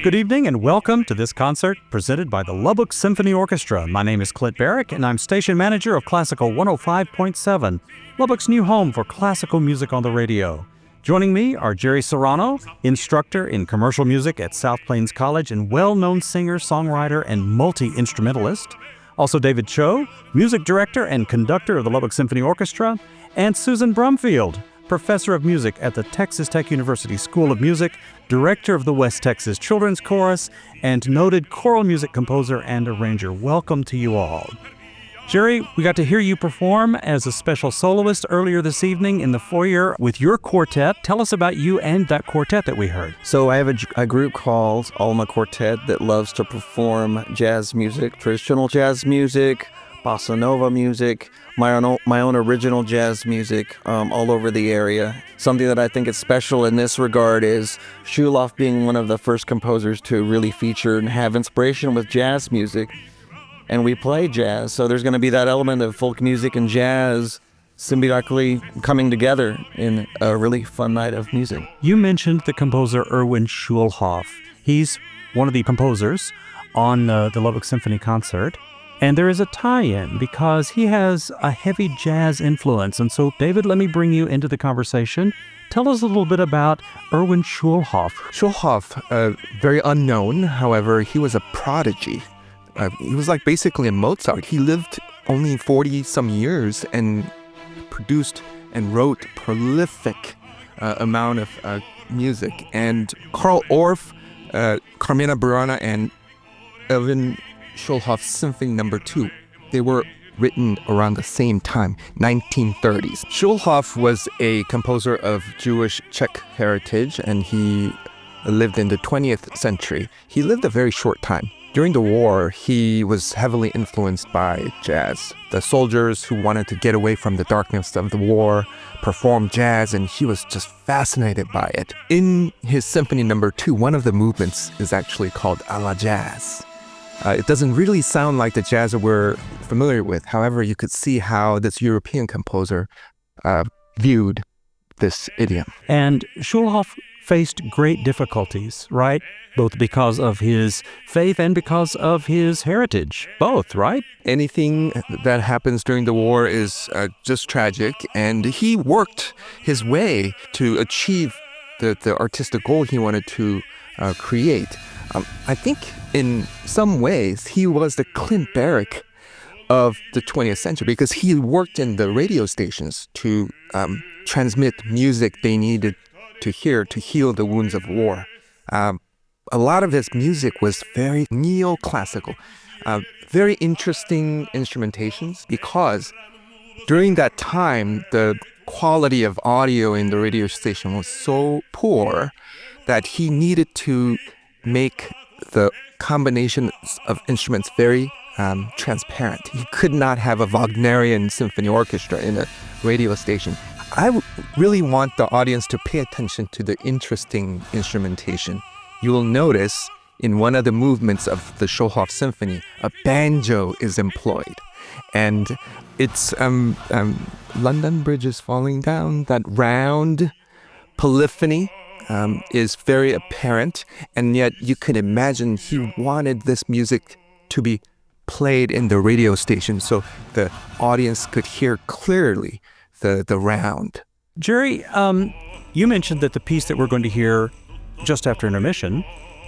Good evening and welcome to this concert presented by the Lubbock Symphony Orchestra. My name is Clint Barrick and I'm station manager of Classical 105.7, Lubbock's new home for classical music on the radio. Joining me are Jerry Serrano, instructor in commercial music at South Plains College and well-known singer, songwriter, and multi-instrumentalist. Also David Cho, music director and conductor of the Lubbock Symphony Orchestra, and Susan Brumfield, professor of music at the Texas Tech University School of Music, director of the West Texas Children's Chorus, and noted choral music composer and arranger. Welcome to you all. Jerry, we got to hear you perform as a special soloist earlier this evening in the foyer with your quartet. Tell us about you and that quartet that we heard. So I have a group called Alma Quartet that loves to perform jazz music, traditional jazz music, bossa nova music, my own original jazz music all over the area. Something that I think is special in this regard is Schulhoff being one of the first composers to really feature and have inspiration with jazz music. And we play jazz, so there's going to be that element of folk music and jazz symbiotically coming together in a really fun night of music. You mentioned the composer Erwin Schulhoff. He's one of the composers on the Lubbock Symphony concert. And there is a tie-in because he has a heavy jazz influence. And so, David, let me bring you into the conversation. Tell us a little bit about Erwin Schulhoff. Schulhoff, very unknown. However, he was a prodigy. He was like basically a Mozart. He lived only 40-some years and produced and wrote prolific amount of music. And Carl Orff, Carmina Burana, and Erwin Schulhoff's Symphony No. 2, they were written around the same time, 1930s. Schulhoff was a composer of Jewish Czech heritage, and he lived in the 20th century. He lived a very short time. During the war, he was heavily influenced by jazz. The soldiers who wanted to get away from the darkness of the war performed jazz, and he was just fascinated by it. In his Symphony No. 2, one of the movements is actually called a la jazz. It doesn't really sound like the jazz that we're familiar with. However, you could see how this European composer viewed this idiom. And Schulhoff faced great difficulties, right? Both because of his faith and because of his heritage. Both, right? Anything that happens during the war is just tragic, and he worked his way to achieve the artistic goal he wanted to create. I think in some ways he was the Clint Barrick of the 20th century because he worked in the radio stations to transmit music they needed to hear to heal the wounds of war. A lot of his music was very neoclassical, very interesting instrumentations because during that time, the quality of audio in the radio station was so poor that he needed to make the combination of instruments very transparent. He could not have a Wagnerian symphony orchestra in a radio station. I really want the audience to pay attention to the interesting instrumentation. You will notice in one of the movements of the Schulhoff Symphony, a banjo is employed. And it's London Bridge is Falling Down, that round polyphony is very apparent, and yet you can imagine he wanted this music to be played in the radio station so the audience could hear clearly the round. Jerry, you mentioned that the piece that we're going to hear just after intermission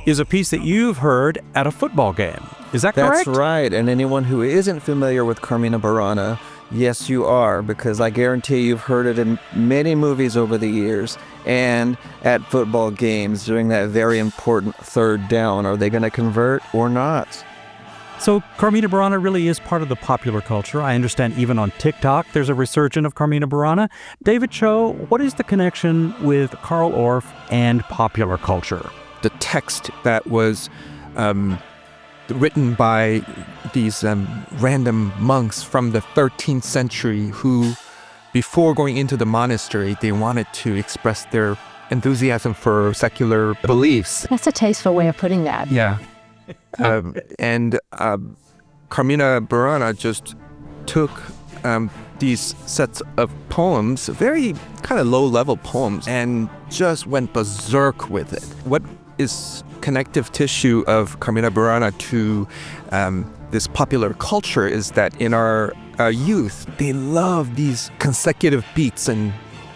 is a piece that you've heard at a football game. Is that correct? That's right, and anyone who isn't familiar with Carmina Burana, yes, you are, because I guarantee you've heard it in many movies over the years and at football games during that very important third down. Are they going to convert or not? So Carmina Burana really is part of the popular culture. I understand even on TikTok there's a resurgence of Carmina Burana. David Cho, what is the connection with Carl Orff and popular culture? The text that was written by these random monks from the 13th century who, before going into the monastery, they wanted to express their enthusiasm for secular beliefs. That's a tasteful way of putting that. Yeah. And Carmina Burana just took these sets of poems, very kind of low-level poems, and just went berserk with it. What is connective tissue of Carmina Burana to this popular culture is that in our youth, they love these consecutive beats and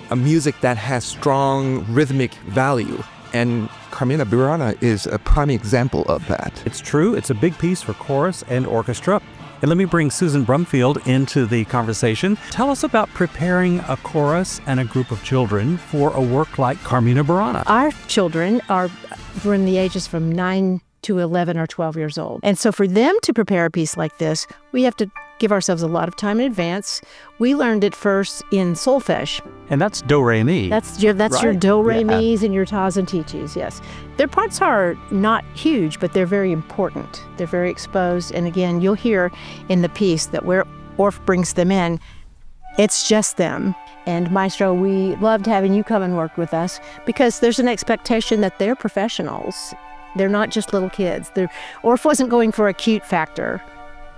a music that has strong rhythmic value. And Carmina Burana is a prime example of that. It's true. It's a big piece for chorus and orchestra. And let me bring Susan Brumfield into the conversation. Tell us about preparing a chorus and a group of children for a work like Carmina Burana. Our children were in the ages from 9 to 11 or 12 years old. And so for them to prepare a piece like this, we have to give ourselves a lot of time in advance. We learned it first in solfege. And that's do, re, mi. That's your do, re, mi's and your tas and tichis, yes. Their parts are not huge, but they're very important. They're very exposed. And again, you'll hear in the piece that where Orff brings them in, it's just them. And Maestro, we loved having you come and work with us because there's an expectation that they're professionals. They're not just little kids. Orff wasn't going for a cute factor.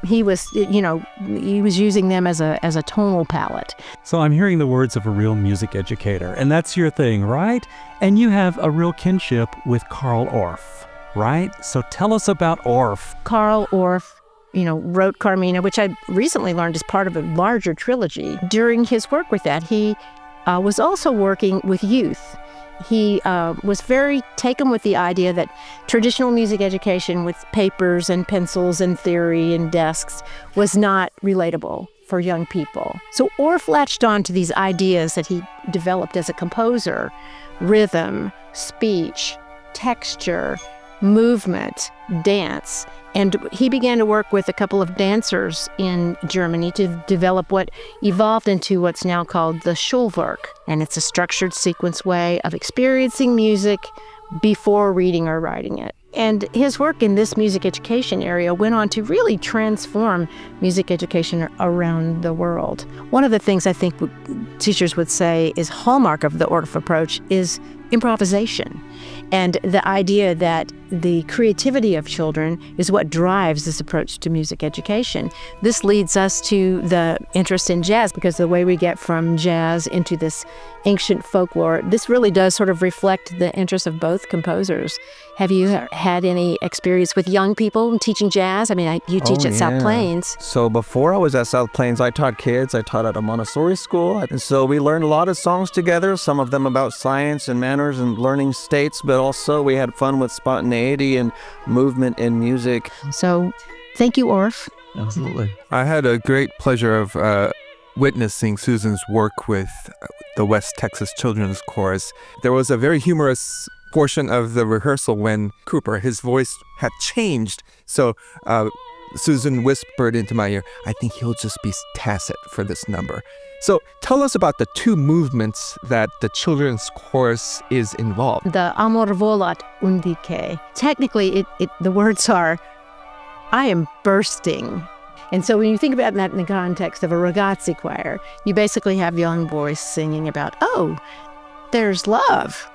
He was using them as a tonal palette. So I'm hearing the words of a real music educator, and that's your thing, right? And you have a real kinship with Carl Orff, right? So tell us about Orff. Carl Orff, wrote Carmina, which I recently learned is part of a larger trilogy. During his work with that, he was also working with youth. He was very taken with the idea that traditional music education with papers and pencils and theory and desks was not relatable for young people. So Orff latched on to these ideas that he developed as a composer: rhythm, speech, texture, movement, dance. And he began to work with a couple of dancers in Germany to develop what evolved into what's now called the Schulwerk. And it's a structured sequence way of experiencing music before reading or writing it. And his work in this music education area went on to really transform music education around the world. One of the things I think teachers would say is hallmark of the Orff approach is improvisation, and the idea that the creativity of children is what drives this approach to music education. This leads us to the interest in jazz, because the way we get from jazz into this ancient folklore, this really does sort of reflect the interest of both composers. Have you had any experience with young people teaching jazz? I mean, you teach at South Plains. So before I was at South Plains, I taught kids. I taught at a Montessori school. And so we learned a lot of songs together, some of them about science and manners and learning states, but also we had fun with spontaneity and movement in music. So thank you, Orff. Absolutely. I had a great pleasure of witnessing Susan's work with the West Texas Children's Chorus. There was a very humorous portion of the rehearsal when Cooper, his voice had changed. So Susan whispered into my ear, "I think he'll just be tacit for this number." So tell us about the two movements that the children's chorus is involved. The Amor volat undique. Technically, the words are, I am bursting. And so when you think about that in the context of a ragazzi choir, you basically have young boys singing about, oh, there's love.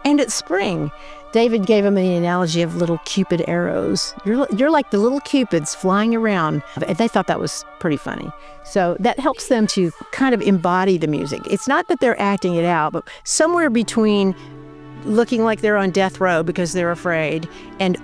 And it's spring. David gave him the analogy of little Cupid arrows. You're like the little Cupids flying around. They thought that was pretty funny. So that helps them to kind of embody the music. It's not that they're acting it out, but somewhere between looking like they're on death row because they're afraid and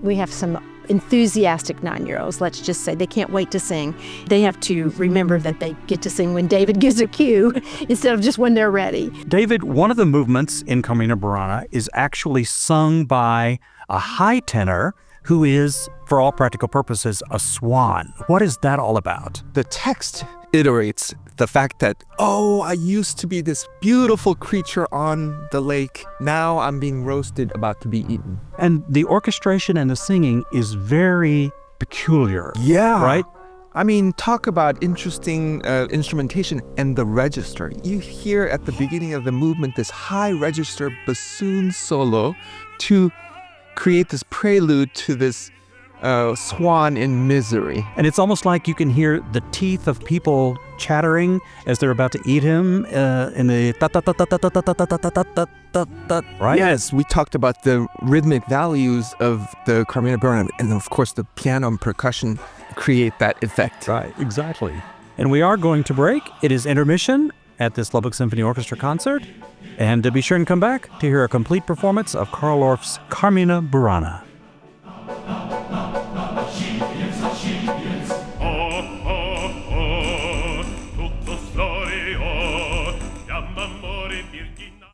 we have some enthusiastic 9-year-olds, let's just say. They can't wait to sing. They have to remember that they get to sing when David gives a cue instead of just when they're ready. David, one of the movements in Carmina Burana is actually sung by a high tenor who is, for all practical purposes, a swan. What is that all about? The text iterates the fact that, oh, I used to be this beautiful creature on the lake. Now I'm being roasted, about to be eaten. And the orchestration and the singing is very peculiar. Yeah. Right? I mean, talk about interesting instrumentation and the register. You hear at the beginning of the movement this high register bassoon solo to create this prelude to this swan in misery. And it's almost like you can hear the teeth of people chattering as they're about to eat him in the ta-ta-ta-ta-ta-ta-ta-ta-ta-ta-ta-ta, right? Yes, we talked about the rhythmic values of the Carmina Burana, and of course the piano and percussion create that effect. Right, exactly. And we are going to break. It is intermission. at this Lubbock Symphony Orchestra concert. And be sure and come back to hear a complete performance of Carl Orff's Carmina Burana.